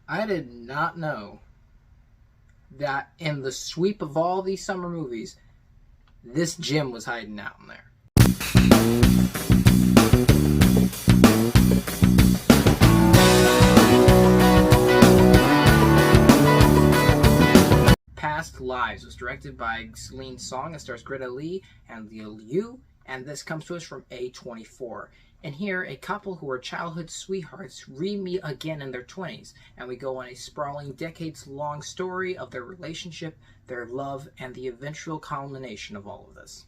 I did not know that in the sweep of all these summer movies, this gem was hiding out in there. Past Lives was directed by Celine Song and stars Greta Lee and Liu Yu, and this comes to us from A24. And here, a couple who are childhood sweethearts re-meet again in their 20s, and we go on a sprawling, decades-long story of their relationship, their love, and the eventual culmination of all of this.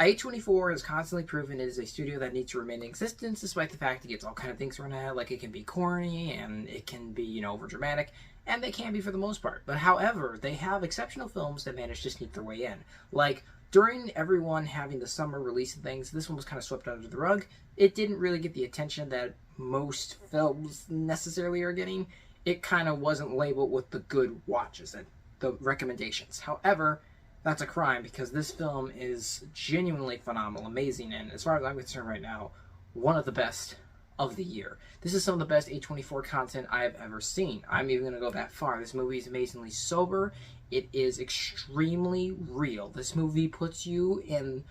A24 has constantly proven it is a studio that needs to remain in existence, despite the fact it gets all kind of things thrown at it, like it can be corny, and it can be, over dramatic, and they can be for the most part. But however, they have exceptional films that manage to sneak their way in. Like, during everyone having the summer release of things, this one was kind of swept under the rug. It didn't really get the attention that most films necessarily are getting. It kind of wasn't labeled with the good watches and the recommendations. However, that's a crime because this film is genuinely phenomenal, amazing, and as far as I'm concerned right now, one of the best of the year. This is some of the best A24 content I have ever seen. I'm even going to go that far. This movie is amazingly sober. It is extremely real. This movie puts you in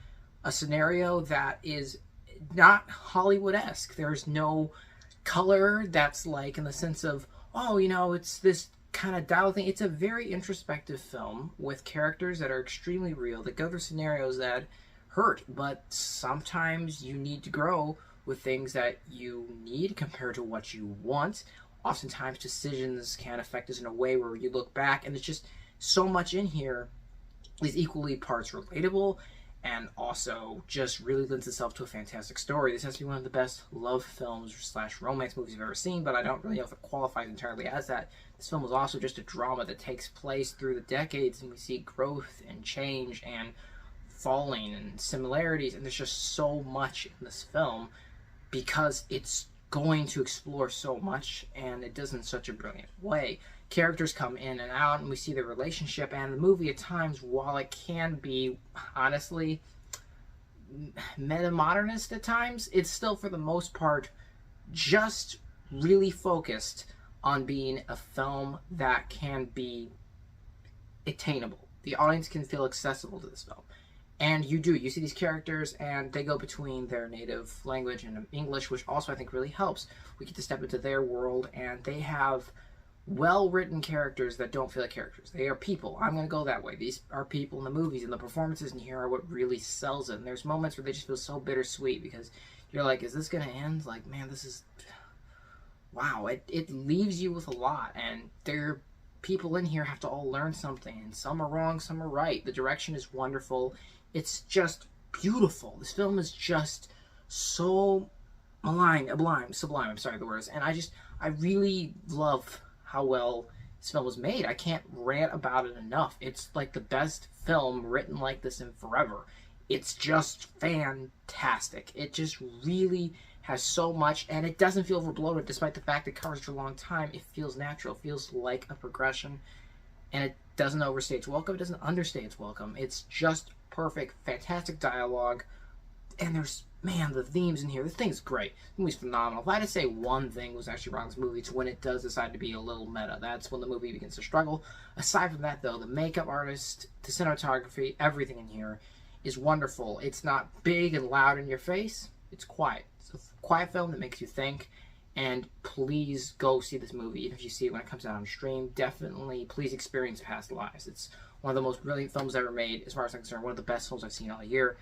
a scenario that is not Hollywood-esque. There's no color that's like in the sense of, oh, it's this kind of dial thing. It's a very introspective film with characters that are extremely real, that go through scenarios that hurt, but sometimes you need to grow with things that you need compared to what you want. Oftentimes decisions can affect us in a way where you look back and it's just so much in here is equally parts relatable and also just really lends itself to a fantastic story. This has to be one of the best love films / romance movies I've ever seen, but I don't really know if it qualifies entirely as that. This film is also just a drama that takes place through the decades, and we see growth and change and falling and similarities, and there's just so much in this film because it's going to explore so much, and it does in such a brilliant way. Characters come in and out, and we see their relationship, and the movie at times, while it can be, honestly, meta-modernist at times, it's still, for the most part, just really focused on being a film that can be attainable. The audience can feel accessible to this film. And you see these characters, and they go between their native language and English, which also I think really helps. We get to step into their world, and they have well-written characters that don't feel like characters. They are people. I'm going to go that way. These are people in the movies, and the performances in here are what really sells it. And there's moments where they just feel so bittersweet because you're like, is this going to end? Like, man, this is... wow. It leaves you with a lot, and there people in here have to all learn something, and some are wrong, some are right. The direction is wonderful. It's just beautiful. This film is just so sublime. I'm sorry, the words. And I really love how well this film was made. I can't rant about it enough. It's like the best film written like this in forever. It's just fantastic. It just really has so much, and it doesn't feel overbloated despite the fact it covers for a long time. It feels natural. It feels like a progression, and it doesn't overstay its welcome. It doesn't understay its welcome. It's just perfect, fantastic dialogue, and there's, man, the themes in here. This thing's great. The movie's phenomenal. If I had to say one thing was actually wrong with this movie, it's when it does decide to be a little meta. That's when the movie begins to struggle. Aside from that, though, the makeup artist, the cinematography, everything in here is wonderful. It's not big and loud in your face. It's quiet. It's a quiet film that makes you think. And please go see this movie. Even if you see it when it comes out on stream, definitely please experience Past Lives. It's one of the most brilliant films ever made, as far as I'm concerned. One of the best films I've seen all year.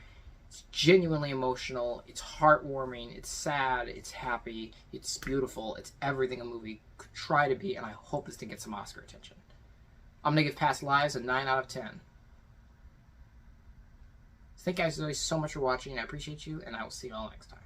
It's genuinely emotional. It's heartwarming. It's sad. It's happy. It's beautiful. It's everything a movie could try to be, and I hope this thing gets some Oscar attention. I'm going to give Past Lives a 9 out of 10. Thank you guys so much for watching. I appreciate you, and I will see you all next time.